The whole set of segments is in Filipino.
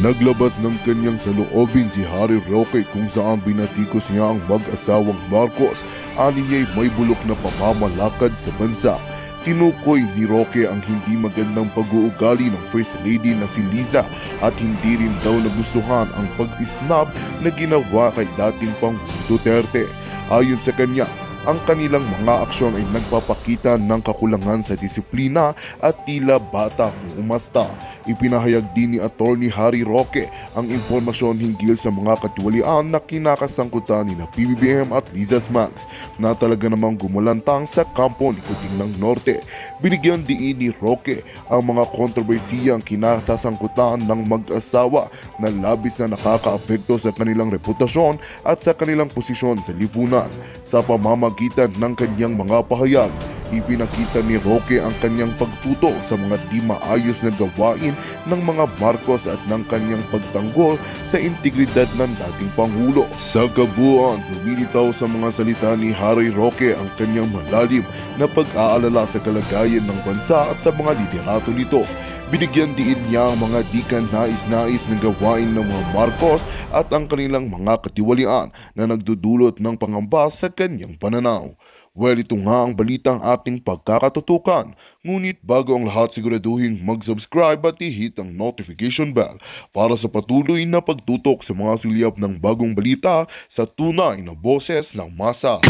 Naglabas ng kanyang saloobin si Harry Roque kung saan binatikos niya ang mag-asawang Marcos. Aniya'y may bulok na pamamalakad sa bansa. Tinukoy ni Roque ang hindi magandang pag-uugali ng First Lady na si Liza at hindi rin daw nagustuhan ang pag-isnab na ginawa kay dating Pangulong Duterte. Ayon sa kanya, ang kanilang mga aksyon ay nagpapakita ng kakulangan sa disiplina at tila bata kung umasta. Ipinahayag din ni Attorney Harry Roque ang impormasyon hinggil sa mga katiwalian na kinakasangkutan ni PBBM at Liza Smags na talaga namang gumulantang sa kampo ni Kutinglang Norte. Binigyan diin ni Roque ang mga kontrobersiyang kinasasangkutan ng mag-asawa na labis na nakakaapekto sa kanilang reputasyon at sa kanilang posisyon sa lipunan. Sa pamamagitan ng kanyang mga pahayag, ipinakita ni Roque ang kanyang pagtuto sa mga di maayos na gawain ng mga Marcos at ng kanyang pagtanggol sa integridad ng dating Pangulo. Sa kabuuan, lumilitaw sa mga salita ni Harry Roque ang kanyang malalim na pag-aalala sa kalagayan ng bansa at sa mga liderato nito. Binigyan din niya ang mga di nais-nais na gawain ng mga Marcos at ang kanilang mga katiwalian na nagdudulot ng pangamba sa kanyang pananaw. Well, ito nga ang balitang ating pagkakatutukan. Ngunit bago ang lahat, siguraduhin mag-subscribe at i-hit ang notification bell para sa patuloy na pagtutok sa mga sulyap ng bagong balita sa tunay na boses ng masa.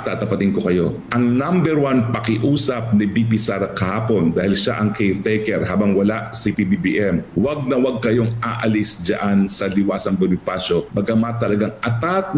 Tatapatin ko kayo. Ang number one pakiusap ni BP Sara kahapon dahil siya ang caretaker habang wala si PBBM. Wag na wag kayong aalis dyan sa Liwasang Bonifacio. Bagamat talagang atat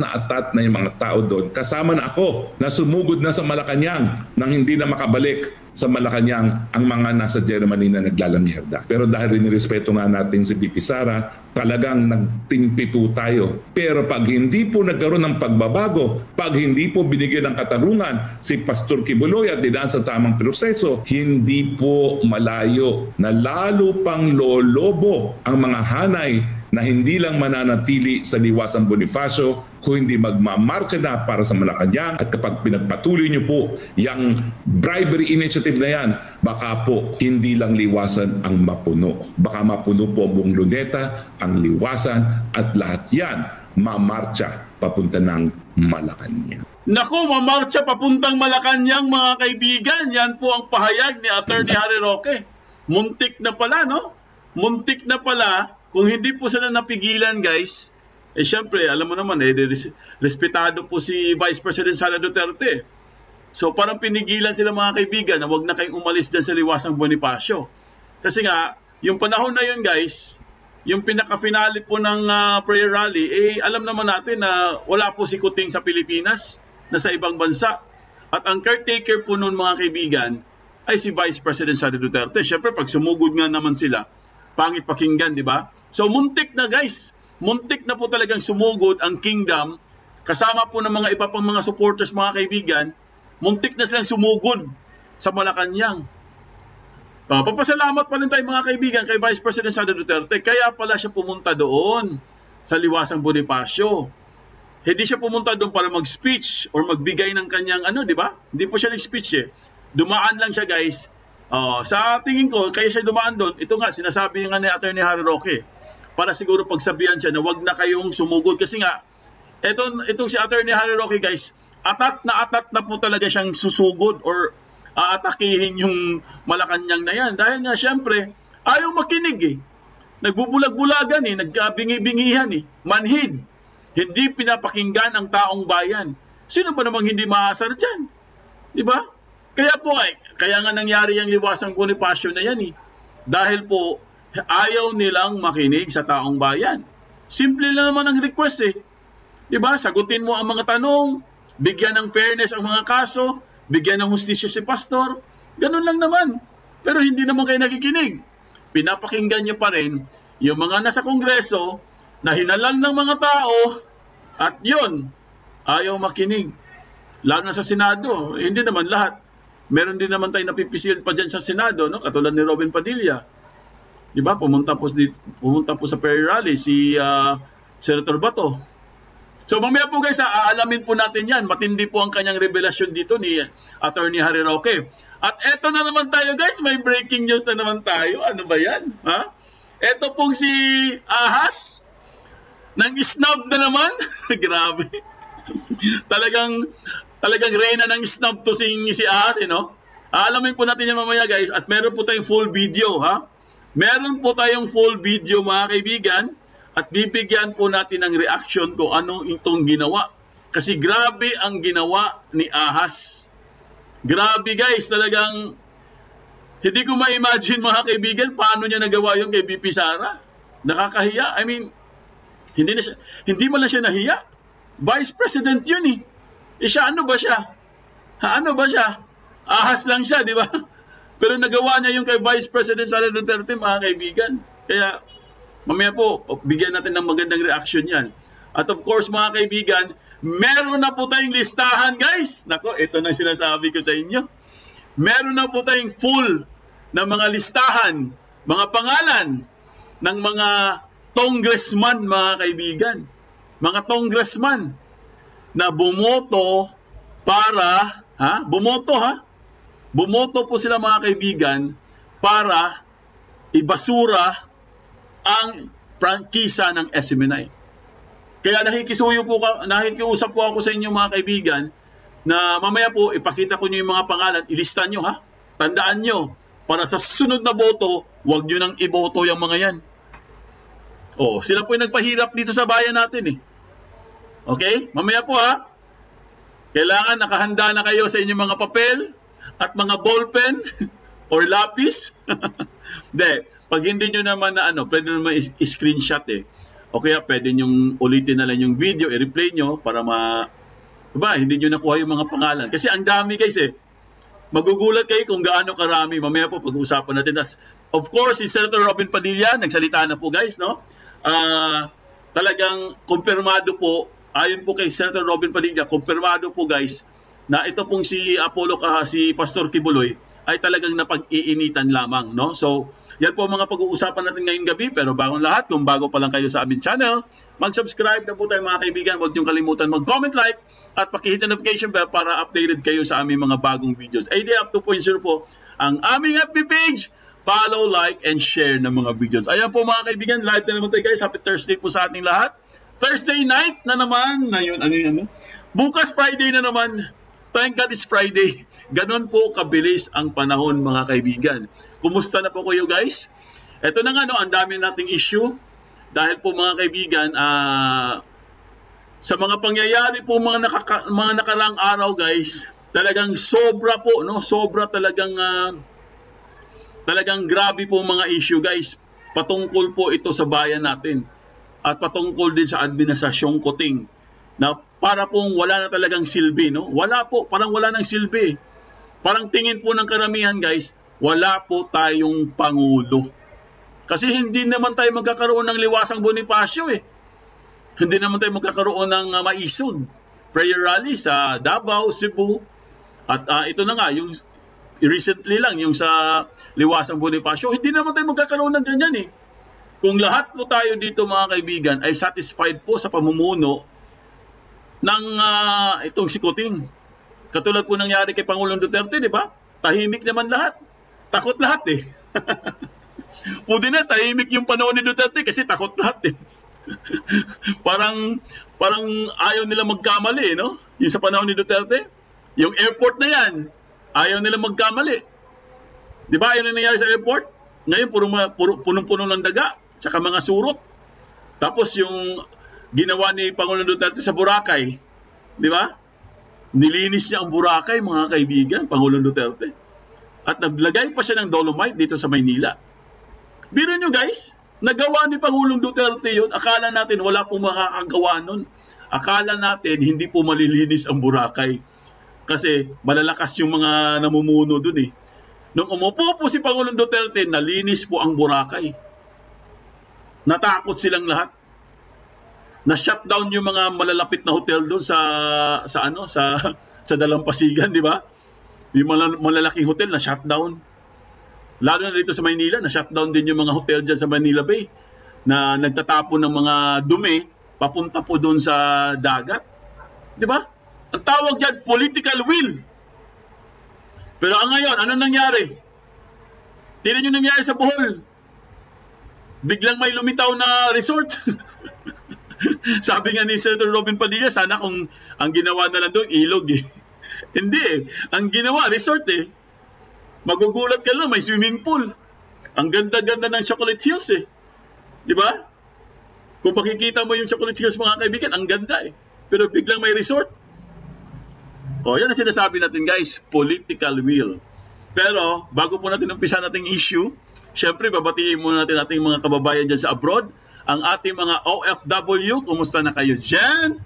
na yung mga tao doon. Kasama na ako na sumugod na sa Malacanang nang hindi na makabalik sa Malacanang ang mga nasa Germany na naglalamierda. Pero dahil nirespeto nga natin si BP Sara, talagang nagtimpitu tayo. Pero pag hindi po nagkaroon ng pagbabago, pag hindi po binigyan ng katarungan si Pastor Kibuloy at dinaan sa tamang proseso, hindi po malayo na lalo pang lolobo ang mga hanay na hindi lang mananatili sa Liwasang Bonifacio kung hindi magmamarcha na para sa Malacanang. At kapag pinagpatuloy nyo po yung bribery initiative na yan, baka po hindi lang Liwasan ang mapuno. Baka mapuno po ang buong Luneta, ang Liwasan at lahat yan mamarcha papunta ng Malacanang. Naku, mamarcha papuntang Malacanang mga kaibigan. Yan po ang pahayag ni Attorney Harry Roque. Muntik na pala, no? Muntik na pala. Kung hindi po sila napigilan, guys, syempre, alam mo naman, respetado po si Vice President Sara Duterte. So parang pinigilan sila mga kaibigan na wag na kayong umalis dyan sa Liwasang Bonifacio. Kasi nga, yung panahon na yun, guys, yung pinaka-finale po ng prayer rally, alam naman natin na wala po si Kuting sa Pilipinas, na sa ibang bansa. At ang caretaker po noon mga kaibigan ay si Vice President Sara Duterte. Syempre, pag sumugod nga naman sila, pangit pakinggan, di ba? So muntik na guys, muntik na po talagang sumugod ang kingdom kasama po ng mga iba pang mga supporters mga kaibigan, muntik na silang sumugod sa Malacanang. Papasalamat pa rin tayo mga kaibigan kay Vice President Sara Duterte, kaya pala siya pumunta doon sa Liwasang Bonifacio. Hindi siya pumunta doon para mag-speech or magbigay ng kanyang di ba? Hindi po siya nag-speech eh. Dumaan lang siya guys. Sa tingin ko, kaya siya dumaan doon, ito nga, sinasabi nga ni Attorney Harry Roque, para siguro pagsabihan siya na wag na kayong sumugod. Kasi nga, itong si Attorney Harry Roque guys, atat na po talaga siyang susugod or aatakihin yung Malacanang na yan. Dahil nga, syempre, ayaw makinig eh. Nagbubulag-bulagan eh, nagbingi-bingihan eh, manhid. Hindi pinapakinggan ang taong bayan. Sino ba namang hindi maasar dyan? Di ba? Kaya po kaya nga nangyari yung Liwasang Bonifacio na yan eh. Dahil po, ayaw nilang makinig sa taong bayan. Simple lang naman ang request eh. Diba? Sagutin mo ang mga tanong, bigyan ng fairness ang mga kaso, bigyan ng hustisya si pastor. Ganun lang naman. Pero hindi naman kayo nakikinig. Pinapakinggan niyo pa rin yung mga nasa kongreso na hinalang ng mga tao at yun, ayaw makinig. Lalo na sa Senado, hindi naman lahat. Meron din naman tayo napipisil pa dyan sa Senado, no? Katulad ni Robin Padilla. Diba? Pumunta po sa prayer rally si Senator Bato. So mamaya po guys, aalamin po natin yan. Matindi po ang kanyang revelasyon dito ni Attorney Harry Roque. At eto na naman tayo guys, may breaking news na naman tayo. Ano ba yan? Ha? Eto pong si Ahas, nang snub na naman. Grabe. talagang reyna ng snub to si Ahas, no? Aalamin po natin yan mamaya guys. At meron po tayong full video, ha? Meron po tayong full video mga kaibigan. At bibigyan po natin ng reaction kung anong itong ginawa. Kasi grabe ang ginawa ni Ahas. Grabe guys, talagang hindi ko ma-imagine mga kaibigan paano niya nagawa yung kay VP Sara. Nakakahiya. I mean, hindi man lang siya nahiya. Vice President yun eh. Siya, ano ba siya? Ano ba siya? Ahas lang siya, di ba? Pero nagawa niya yung kay Vice President Sara Duterte mga kaibigan. Kaya mamaya po, bigyan natin ng magandang reaction yan. At of course, mga kaibigan, meron na po tayong listahan, guys. Nako, ito na sinasabi ko sa inyo. Meron na po tayong full na mga listahan, mga pangalan ng mga congressman, mga kaibigan. Mga congressman na bumoto para, bumoto po sila mga kaibigan para ibasura ang prangkisa ng SMNI. Kaya nakikiusap po ako sa inyo mga kaibigan na mamaya po ipakita ko nyo yung mga pangalan, ilista nyo ha. Tandaan nyo, para sa susunod na boto, huwag nyo nang iboto yung mga yan. Sila po yung nagpahirap dito sa bayan natin eh. Okay? Mamaya po ha. Kailangan nakahanda na kayo sa inyong mga papel at mga ballpen or lapis. Hindi. Pag hindi nyo naman na pwede naman i-screenshot eh. O kaya pwede nyo ulitin na lang yung video, i-replay nyo para hindi nyo nakuha yung mga pangalan. Kasi ang dami guys eh. Magugulat kayo kung gaano karami. Mamaya po pag-uusapan natin. Of course, si Senator Robin Padilla, nagsalita na po guys, no? Talagang kumpirmado po, ayon po kay Senator Robin Padilla, kumpirmado po guys, na ito pong si si Pastor Kibuloy ay talagang napag-iinitan lamang, no? So, yan po mga pag-uusapan natin ngayong gabi. Pero bagong lahat, kung bago pa lang kayo sa aming channel, mag-subscribe na po tayo mga kaibigan. Huwag niyong kalimutan mag-comment, like, at pakihit ang notification bell para updated kayo sa aming mga bagong videos. ADF 2.0 po ang aming FB page. Follow, like, and share ng mga videos. Ayan po mga kaibigan, live na naman tayo guys. Happy Thursday po sa ating lahat. Thursday night na naman. Bukas Friday na naman. Thank God it's Friday. Ganon po kabilis ang panahon mga kaibigan. Kumusta na po kayo guys? Ito na nga ang dami nating issue. Dahil po mga kaibigan, sa mga pangyayari po mga nakarang araw guys, talagang sobra po, no? Sobra talagang grabe po mga issue guys. Patungkol po ito sa bayan natin. At patungkol din sa administrasyong Kuting. Na para pong wala na talagang silbi, no? Wala po, parang wala nang silbi. Parang tingin po ng karamihan guys, wala po tayong Pangulo. Kasi hindi naman tayo magkakaroon ng Liwasang Bonifacio eh. Hindi naman tayo magkakaroon ng maisog. Prayer rally sa Davao, Cebu. At ito na nga, yung recently lang, yung sa Liwasang Bonifacio, hindi naman tayo magkakaroon ng ganyan eh. Kung lahat po tayo dito mga kaibigan ay satisfied po sa pamumuno ng itong si Kuting. Katulad po nangyari kay Pangulong Duterte, di ba? Tahimik naman lahat. Takot lahat eh. Pwede na, tahimik yung panahon ni Duterte kasi takot lahat eh. parang ayaw nila magkamali, no? Yung sa panahon ni Duterte. Yung airport na yan, ayaw nila magkamali. Di ba? Ayaw na nangyari sa airport. Ngayon, punong-puno ng daga, tsaka mga surot. Tapos yung ginawa ni Pangulong Duterte sa Boracay, di ba? Nilinis niya ang Boracay, mga kaibigan, Pangulong Duterte. At naglagay pa siya ng dolomite dito sa Maynila. Biro nyo guys, nagawa ni Pangulong Duterte yun. Akala natin wala pong makakagawa nun. Akala natin hindi po malilinis ang Boracay. Kasi malalakas yung mga namumuno dun eh. Nung umupo po si Pangulong Duterte, nalinis po ang Boracay. Natakot silang lahat. Na-shutdown yung mga malalapit na hotel doon sa Dalampasigan, di ba? Yung malalaking hotel na shutdown. Lalo na dito sa Maynila, na shutdown din yung mga hotel diyan sa Manila Bay na nagtatapon ng mga dumi papunta po doon sa dagat. Di ba? Ang tawag dyan, political will. Pero ngayon, ano nangyari? Tingnan nyo nangyari sa Bohol. Biglang may lumitaw na resort. Sabi nga ni Senator Robin Padilla, sana kung ang ginawa na lang doon, ilog eh. Hindi eh. Ang ginawa, resort eh. Magugulat ka lang, may swimming pool. Ang ganda-ganda ng Chocolate Hills eh. Di ba? Kung makikita mo yung Chocolate Hills mga kaibigan, ang ganda eh. Pero biglang may resort. O, yan ang sinasabi natin guys, political will. Pero, bago po natin umpisa nating issue, syempre, babatiin muna natin ating mga kababayan dyan sa abroad. Ang ating mga OFW, kumusta na kayo dyan?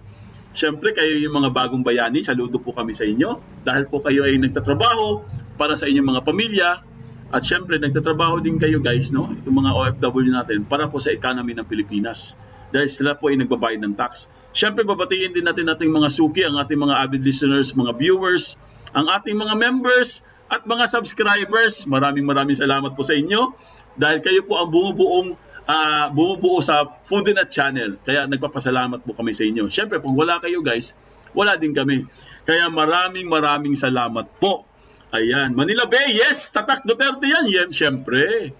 Syempre, kayo yung mga bagong bayani, saludo po kami sa inyo. Dahil po kayo ay nagtatrabaho para sa inyong mga pamilya. At syempre, nagtatrabaho din kayo guys, no? Itong mga OFW natin para po sa economy ng Pilipinas. Dahil sila po ay nagbabayad ng tax. Syempre, babatiin din natin ating mga suki, ang ating mga avid listeners, mga viewers, ang ating mga members, at mga subscribers. Maraming salamat po sa inyo. Dahil kayo po ang bumubuo sa Foodinat Channel. Kaya nagpapasalamat po kami sa inyo. Syempre, pag wala kayo guys, wala din kami. Kaya maraming salamat po. Ayan. Manila Bay, yes, Tatak Duterte yan. Yan, syempre.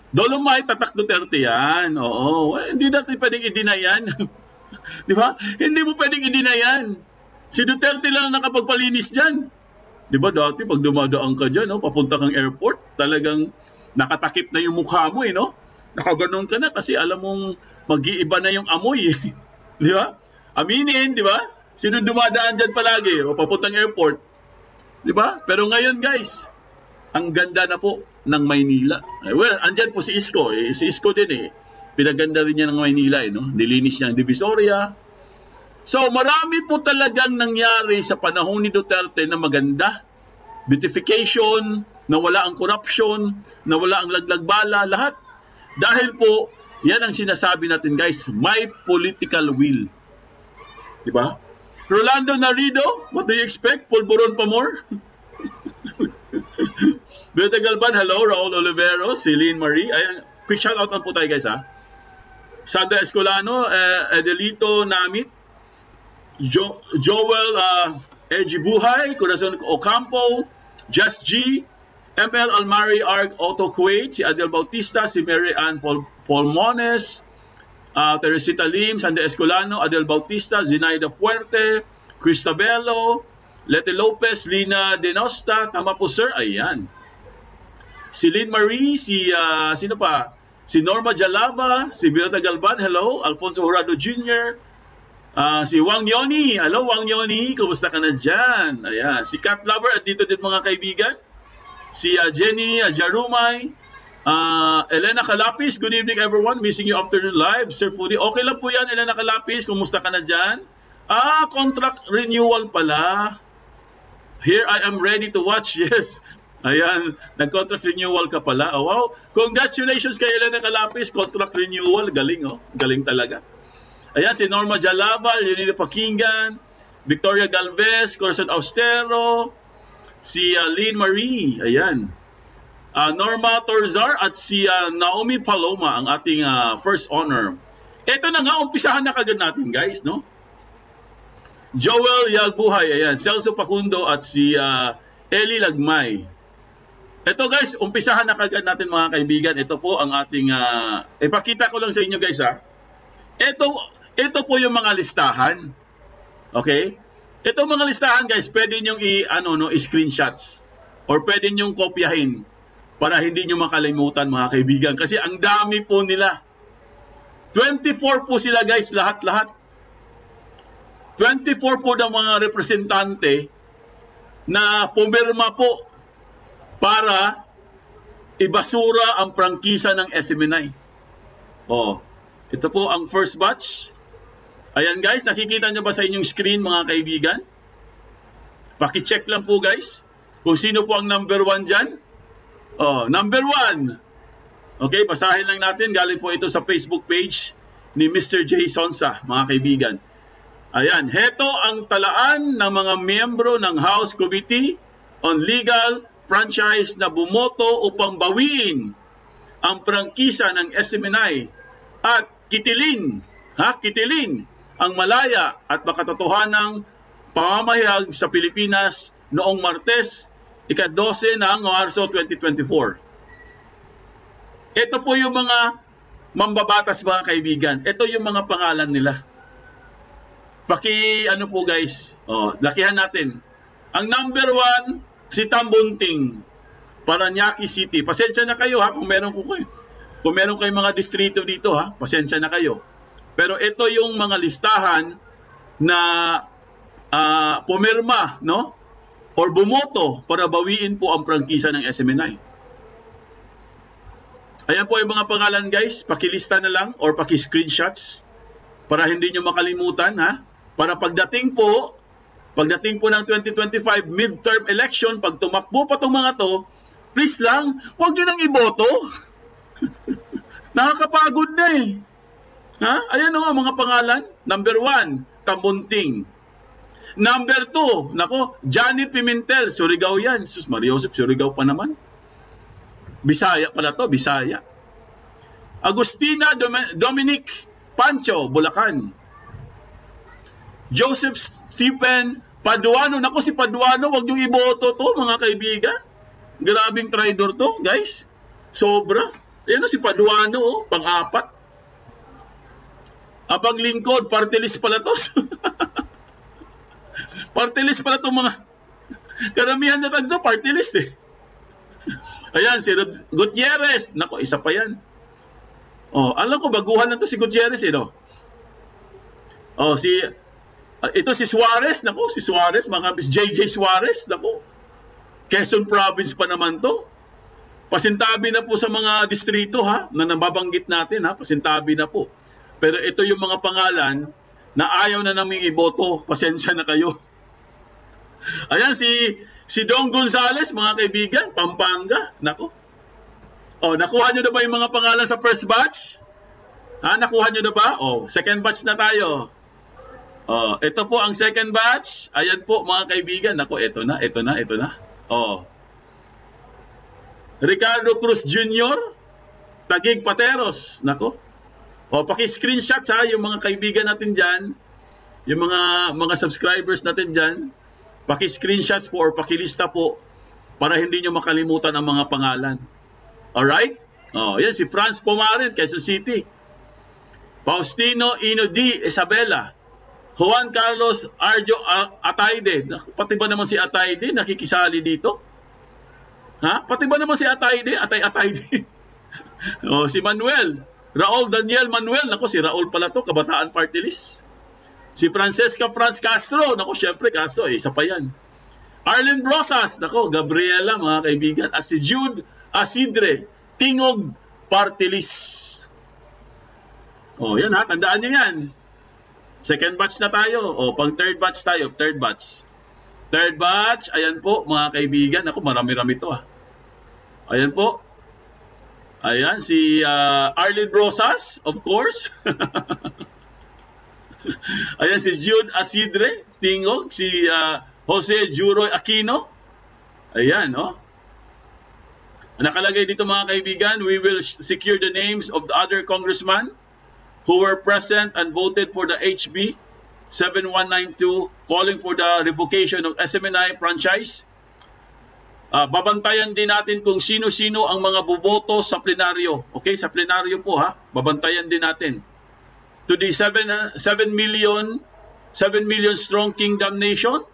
Dolomite, Tatak Duterte yan. Oo. Hindi natin pwedeng i-deny yan. Di ba? Hindi mo pwedeng i-deny yan. Si Duterte lang nakapagpalinis dyan. Di ba dati pag dumadaan ka dyan, no, papunta kang airport, talagang nakatakip na yung mukha mo, no? Nakaganon ka na kasi alam mong mag-iiba na yung amoy. Di ba? Aminin, di ba? Sino dumadaan dyan palagi o papuntang airport? Di ba? Pero ngayon guys, ang ganda na po ng Maynila. Well, andyan po si Isko. Si Isko din eh. Pinaganda rin niya ng Maynila, no? Nilinis niya ang Divisoria. So, marami po talagang nangyari sa panahon ni Duterte na maganda. Beautification, nawala ang corruption, nawala ang laglag-bala, lahat. Dahil po, yan ang sinasabi natin guys, may political will. Diba? Rolando Narido, what do you expect? Pulburon pa more? Beta Galban, hello. Raul Olivero, Celine Marie. Ayan, quick shout out lang po tayo guys ha. Sandra Escolano, Edelito Namit, Joel Edgy Buhay, Corazon Ocampo, Just G, ML Almari Arg Otto Kuwait, si Adel Bautista, si Mary Ann Polmones, Teresita Lim, Sandra Escolano, Adel Bautista, Zinaida Puerte, Cristabello, Lete Lopez, Lina Denosta, tama po sir, ayan. Si Lynn Marie, sino pa? Si Norma Jalava, si Birota Galban, hello, Alfonso Jurado Jr., si Wang Yoni, hello Wang Yoni, kumusta ka na dyan? Ayan. Si Cat Lover, at dito din mga kaibigan. Si Jenny Jarumay, Elena Calapis, good evening everyone, missing you afternoon live. Sir Foodie, okay lang po yan Elena Calapis, kumusta ka na dyan? Contract renewal pala. Here I am ready to watch, yes. Ayan, nag-contract renewal ka pala. Oh, wow, congratulations kay Elena Calapis, contract renewal, galing oh, galing talaga. Ayan, si Norma Jalava, Leonida Pakinggan, Victoria Galvez, Corazon Austero, si Lynn Marie, ayan. Norma Torzar at si Naomi Paloma, ang ating first honor. Ito na nga, umpisahan na kagad natin guys, no? Joel Yagbuhay, ayan. Celso Pacundo at si Eli Lagmay. Ito guys, umpisahan na kagad natin mga kaibigan. Ito po ang ating, ipakita ko lang sa inyo guys ha. Ito po yung mga listahan. Okay? Ito mga listahan guys, pwede nyo i-screenshots or pwede nyo kopyahin para hindi nyo makalimutan mga kaibigan. Kasi ang dami po nila. 24 po sila guys, lahat-lahat. 24 po ng mga representante na pumirma po para ibasura ang prangkisa ng SMNI. Oh, ito po ang first batch. Ayan guys, nakikita nyo ba sa inyong screen mga kaibigan? Paki-check lang po guys kung sino po ang number 1 dyan. Oh, number 1. Okay, basahin lang natin. Galing po ito sa Facebook page ni Mr. J. Sonsa, mga kaibigan. Ayan, heto ang talaan ng mga miyembro ng House Committee on Legal Franchise na bumoto upang bawiin ang prangkisa ng SMNI at kitilin ang malaya at makatotohanang pamamahayag sa Pilipinas noong Martes, ika-12 ng Marso 2024. Ito po yung mga mambabatas mga kaibigan. Ito yung mga pangalan nila. Ano po guys, lakihan natin. Ang number 1, si Tambunting, Parañaque City. Pasensya na kayo ha kung meron kayong mga distrito dito ha, pasensya na kayo. Pero ito yung mga listahan na pumirma, no? Or bumoto para bawiin po ang prangkisa ng SMNI. Ayan po yung mga pangalan guys, pakilista na lang or paki-screenshots para hindi nyo makalimutan ha. Para pagdating po ng 2025 midterm election, pag tumakbo pa itong mga to, please lang, huwag nyo nang iboto. Nakakapagod na eh. Ha? Ayan o mga pangalan. Number 1, Tambunting. Number 2, Johnny Pimentel, Surigao yan. Sus, Mariosep, Surigao pa naman. Bisaya pala to, Bisaya. Agustina Dominic Pancho, Bulacan. Joseph Stephen Paduano. Si Paduano, wag yung iboto to, mga kaibigan. Grabing traidor to, guys. Sobra. Ayan si Paduano, pang-4. Abang lingkod, party list pala to. Party list pala to mga karamihan na to, party list eh. Ayan, si Gutierrez. Isa pa yan. Alam ko, baguhan na to si Gutierrez eh, no? Ito si Suarez, si Suarez, mga JJ Suarez, Quezon Province pa naman to. Pasintabi na po sa mga distrito ha, na nababanggit natin ha, pasintabi na po. Pero ito yung mga pangalan na ayaw na naming iboto, pasensya na kayo. Ayan, si Dong Gonzales, mga kaibigan, Pampanga, nakuha nyo na ba yung mga pangalan sa first batch? Ha, nakuha nyo na ba? Second batch na tayo. Ito po ang second batch. Ayan po mga kaibigan. Ito na. Ricardo Cruz Jr., Taguig Pateros. Paki-screenshot ha, yung mga kaibigan natin dyan, yung mga subscribers natin dyan, paki-screenshots po or pakilista po para hindi nyo makalimutan ang mga pangalan. Alright? Yan si Franz Pomarin, Quezon City. Faustino Ino D. Isabela. Juan Carlos Arjo Ataide. Pati ba naman si Ataide nakikisali dito? Ha? Pati ba naman si Ataide? Ataide. Si Manuel. Raul Daniel Manuel. Si Raul pala to, Kabataan Party List. Si Francesca Franz Castro. Syempre Castro, isa pa yan. Arlen Brosas. Gabriela, mga kaibigan. At si Jude Asidre. Tingog Party List. Yan ha, tandaan nyo yan. Second batch na tayo. Pang third batch tayo. Third batch. Ayan po, mga kaibigan. Marami-rami to ha. Ayan po. Ayan, si Arlen Brosas, of course. Ayan, si Jude Asidre, Tingog. Si Jose Juroy Aquino. Ayan, nakalagay dito mga kaibigan, we will secure the names of the other congressmen who were present and voted for the HB 7192 calling for the revocation of SMNI franchise. Babantayan din natin kung sino-sino ang mga boboto sa plenaryo. Okay, sa plenaryo po ha. Babantayan din natin. To the 7 million strong kingdom nation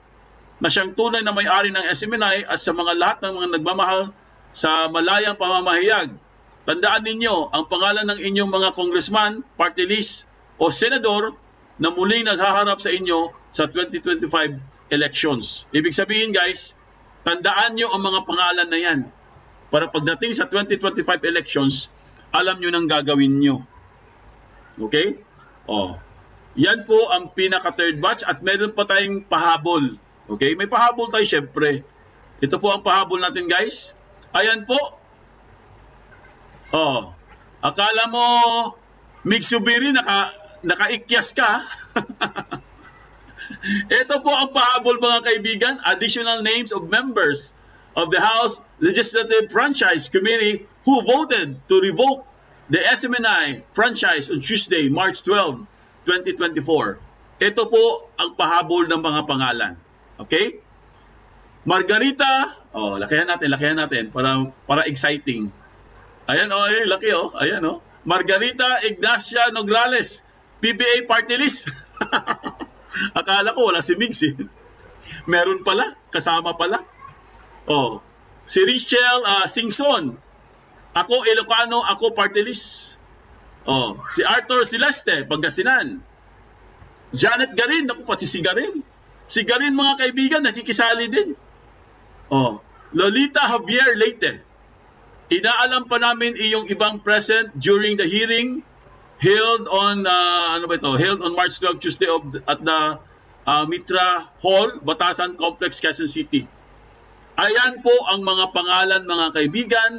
na siyang tunay na may-ari ng SMNI at sa mga lahat ng mga nagmamahal sa malayang pamamahayag. Tandaan ninyo ang pangalan ng inyong mga congressman, party list o senador na muling naghaharap sa inyo sa 2025 elections. Ibig sabihin guys, tandaan nyo ang mga pangalan na yan para pagdating sa 2025 elections, alam nyo nang gagawin nyo. Okay? Yan po ang pinaka-third batch at meron pa tayong pahabol. Okay? May pahabol tayo syempre. Ito po ang pahabol natin guys. Ayan po. Akala mo Migsubiri nakaikyas ka. Ito po ang pahabol mga kaibigan. Additional names of members of the House Legislative Franchise Committee who voted to revoke the SMNI franchise on Tuesday, March 12, 2024. Ito po ang pahabol ng mga pangalan. Okay? Margarita, lakihan natin para exciting. Ayan laki Ayan Margarita Ignacia Nograles, PBA party list. Akala ko wala si Migs eh. Meron pala, kasama pala. Si Richelle Singson, ako Ilocano, ako party list. Si Arthur Celeste, Pangasinan. Janet Garin, ako pati si Garin. Si Garin mga kaibigan, nakikisali din. Lolita Javier Leyte. Inaalam pa namin iyong ibang present during the hearing held on held on March 12 Tuesday at the Mitra Hall, Batasan Complex, Quezon City. Ayan po ang mga pangalan mga kaibigan.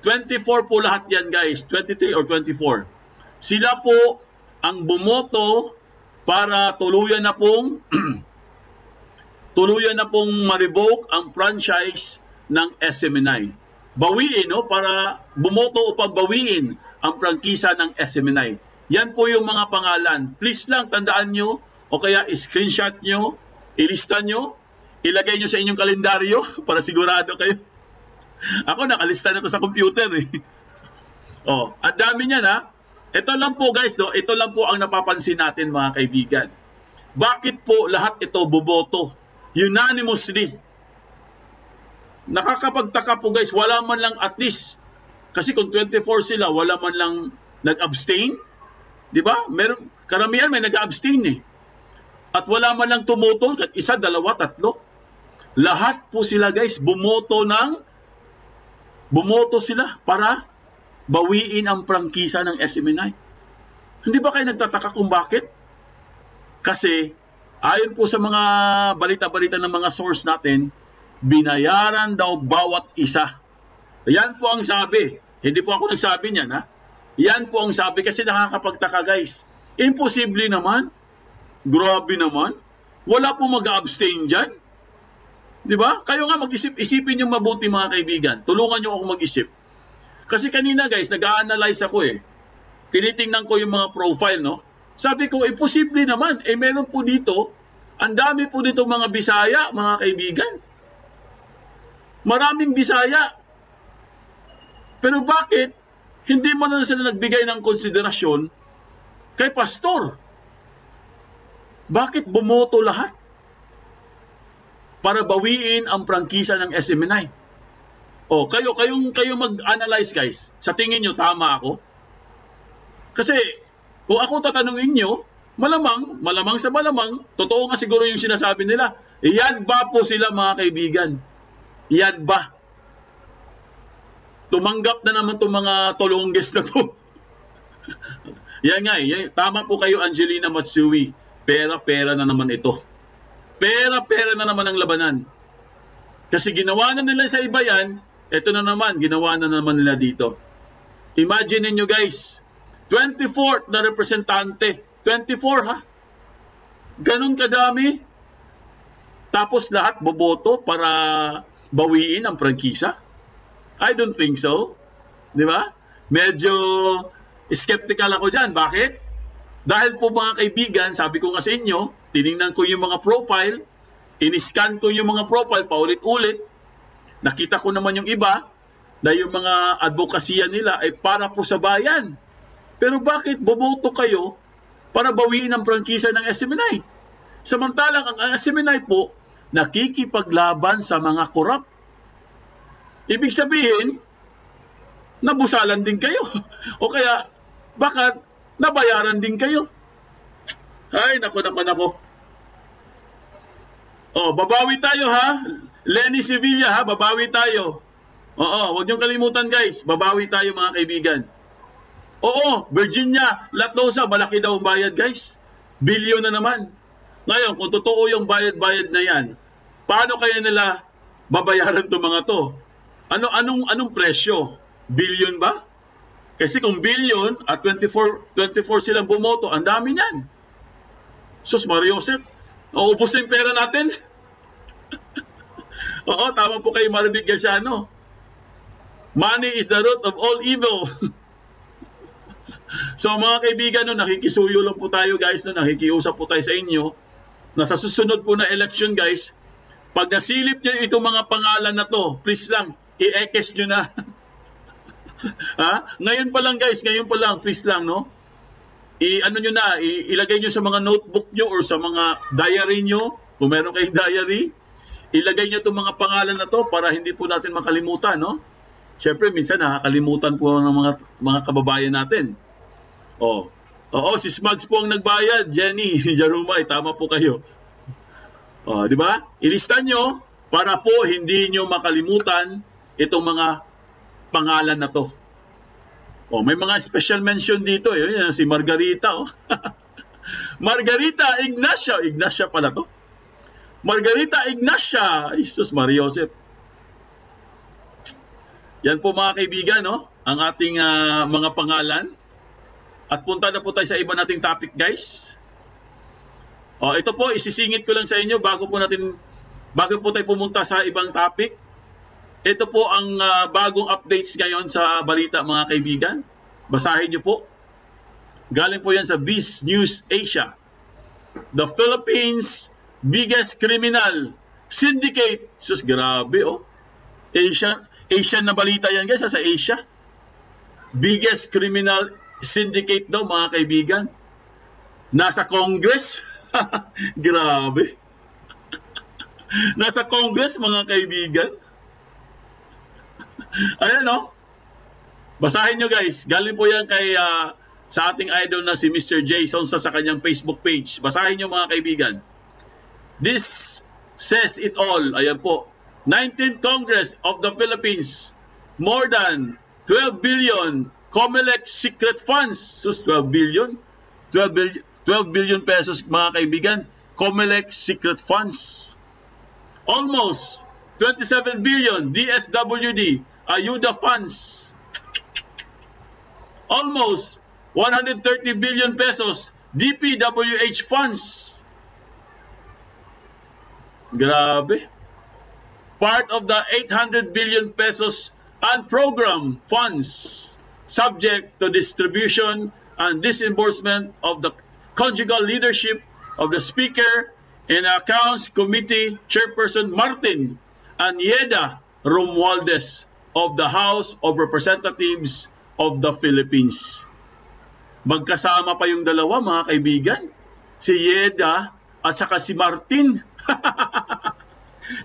24 po lahat yan guys, 23 or 24. Sila po ang bumoto para tuluyan na pong ma-revoke ang franchise ng SMNI. Bawiin, para bumoto upang bawiin ang prangkisa ng SMNI. Yan po yung mga pangalan. Please lang, tandaan nyo, o kaya screenshot nyo, ilista nyo, ilagay nyo sa inyong kalendaryo para sigurado kayo. Ako, nakalista na to sa computer eh. Ang dami niyan ha. Ito lang po guys, ito lang po ang napapansin natin mga kaibigan. Bakit po lahat ito boboto? Unanimously. Nakakapagtaka po guys, wala man lang at least, kasi kung 24 sila, wala man lang nag-abstain. Di ba? Karamihan may nag-abstain eh. At wala man lang tumuto, isa, dalawa, tatlo. Lahat po sila guys, bumoto sila para bawiin ang prangkisa ng SMNI. Hindi ba kayo nagtataka kung bakit? Kasi, ayon po sa mga balita-balita ng mga source natin, binayaran daw bawat isa. Yan po ang sabi. Hindi po ako nagsabi niyan ha. Yan po ang sabi kasi nakakapagtaka guys. Imposible naman. Grabe naman. Wala po mag-abstain dyan. Diba? Kayo nga mag-isip-isipin yung mabuti mga kaibigan. Tulungan nyo ako mag-isip. Kasi kanina guys, nag-a-analyze ako eh. Tinitingnan ko yung mga profile, no? Sabi ko, imposible naman. Meron po dito, ang dami po dito mga Bisaya, mga kaibigan. Maraming Bisaya. Pero bakit hindi mo na sila nagbigay ng konsiderasyon kay pastor? Bakit bumoto lahat para bawiin ang prangkisa ng SMNI? Kayo mag-analyze guys. Sa tingin nyo, tama ako? Kasi kung ako tatanungin nyo, malamang sa malamang, totoo nga siguro yung sinasabi nila. Yan ba po sila mga kaibigan? Yan ba? Tumanggap na naman itong mga tolongges na to. Yan nga tama po kayo Angelina Matsui. Pera-pera na naman ito. Pera-pera na naman ang labanan. Kasi ginawa na nila sa iba yan, ito na naman, ginawa na naman nila dito. Imagine niyo guys, 24th na representante. 24 ha? Ganon kadami. Tapos lahat boboto para bawiin ang prangkisa? I don't think so. Di ba? Medyo skeptical ako dyan. Bakit? Dahil po mga kaibigan, sabi ko nga sa inyo, tinignan ko yung mga profile, in-scan ko yung mga profile paulit-ulit, nakita ko naman yung iba, na yung mga advokasya nila ay para po sa bayan. Pero bakit boboto kayo para bawiin ang prangkisa ng SMNI? Samantalang ang SMNI po, nakikipaglaban sa mga korap. Ibig sabihin, nabusalan din kayo. O kaya, baka nabayaran din kayo. Ay, nako. Babawi tayo ha. Lenny Sevilla ha, babawi tayo. Huwag niyong kalimutan guys, babawi tayo mga kaibigan. Virginia, Latosa, malaki daw ang bayad guys. Bilyon na naman. Ngayon, kung totoo yung bayad-bayad na yan, paano kaya nila babayaran to mga to? Anong presyo? Billion ba? Kasi kung billion at 24 silang bumoto, ang dami niyan. Sus, Mario Joseph, naubos na yung pera natin. Tama po kayo Maribig Garciano. Money is the root of all evil. So mga kaibigan, no, nakikisuyo lang po tayo guys, no, nakikiusap po tayo sa inyo na sa susunod po na election guys, pag nasilip nyo itong mga pangalan na to, please lang, i-ekes nyo na. Ha? Ngayon pa lang guys, ngayon pa lang, please lang, no? I-ano nyo na, ilagay nyo sa mga notebook nyo or sa mga diary nyo, kung meron kayong diary, ilagay nyo itong mga pangalan na to para hindi po natin makalimutan, no? Siyempre, minsan nakakalimutan po ng mga kababayan natin. Oo, si Smugs po ang nagbayad, Jenny, Jarumay, tama po kayo. Di ba? Ilista nyo para po hindi nyo makalimutan itong mga pangalan na to. May mga special mention dito. Yun, si Margarita. Margarita Ignacia. Ignacia pala to. Margarita Ignacia. Jesus Maria Joseph. Yan po mga kaibigan, no? Ang ating mga pangalan. At punta na po tayo sa iba nating topic, guys. Ito po, isisingit ko lang sa inyo bago po tayo pumunta sa ibang topic. Ito po ang bagong updates ngayon sa balita, mga kaibigan. Basahin niyo po. Galing po yan sa Viz News Asia. The Philippines' biggest criminal syndicate. Sus, grabe, Asian na balita yan, guys, sa Asia. Biggest criminal syndicate daw, mga kaibigan. Nasa Congress. Grabe. Nasa Congress, mga kaibigan. Ayan, no? Basahin nyo, guys. Galing po yan kay sa ating idol na si Mr. Jason sa kanyang Facebook page. Basahin nyo, mga kaibigan. This says it all. Ayan po. 19th Congress of the Philippines. More than 12 billion COMELEC secret funds. Sus, 12 billion? 12 billion pesos, mga kaibigan. COMELEC secret funds. Almost 27 billion DSWD Ayuda funds. Almost 130 billion pesos DPWH funds. Grabe. Part of the 800 billion pesos unprogrammed funds subject to distribution and disbursement of the conjugal leadership of the Speaker and Accounts Committee Chairperson Martin and Yeda Romualdez of the House of Representatives of the Philippines. Magkasama pa yung dalawa, mga kaibigan. Si Yeda at saka si Martin.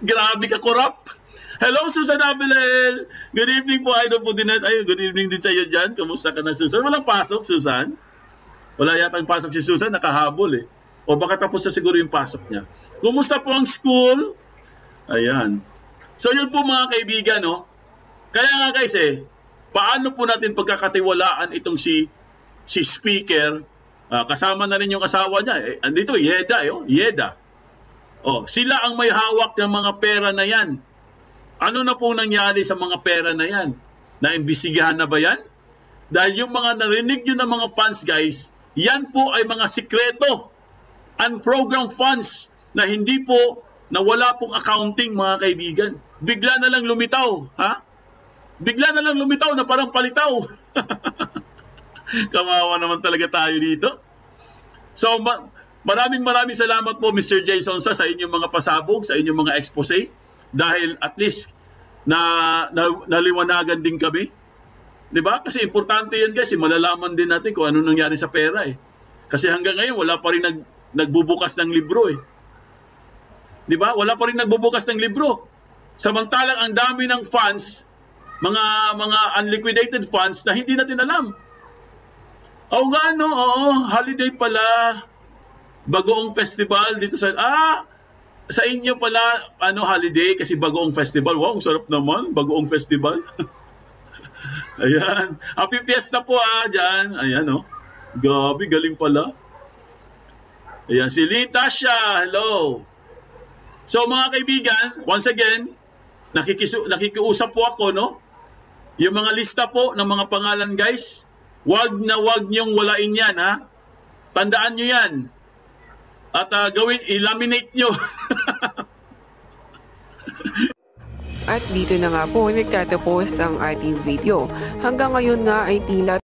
Grabe ka, korap. Hello, Susan Abeles. Good evening po, idol po din. Ay, good evening din sa iyo dyan. Kamusta ka na, Susan? Walang pasok, Susan? Wala yata ang pasok si Susan, nakahabol eh. O baka tapos na siguro yung pasok niya. Kumusta po ang school? Ayan. So yun po, mga kaibigan, no? Kaya nga guys paano po natin pagkakatiwalaan itong si Speaker? Kasama na rin yung asawa niya. Andito, Yeda. Yeda. Sila ang may hawak ng mga pera na yan. Ano na po nangyari sa mga pera na yan? Naimbisigahan na ba yan? Dahil yung mga narinig nyo ng mga funds, guys, yan po ay mga sikreto. Unprogrammed funds na hindi po, na wala pong accounting, mga kaibigan. Bigla na lang lumitaw, ha? Bigla na lang lumitaw na parang palitaw. Kawawa naman talaga tayo dito. So, maraming salamat po, Mr. Jason, sa inyong mga pasabog, sa inyong mga expose. Dahil at least naliwanagan din kami. 'Di ba? Kasi importante 'yan, guys, malalaman din natin kung ano nangyari sa pera eh. Kasi hanggang ngayon wala pa rin nagbubukas ng libro eh. 'Di ba? Wala pa rin nagbubukas ng libro. Samantalang ang dami ng funds, mga unliquidated funds na hindi natin alam. Holiday pala. Bagoong festival dito sa inyo pala, holiday kasi Bagoong Festival. Wow, ang sarap naman, Bagoong Festival. Ayan. Happy Fiesta po dyan. Ayan, Gabi, galing pala. Ayan, si Litasha, hello. So, mga kaibigan, once again, nakikiusap po ako, Yung mga lista po ng mga pangalan, guys, wag niyong walain yan, ha? Tandaan nyo yan. At i-laminate nyo. At dito na nga po nagtatapos ang ating video. Hanggang ngayon nga ay tila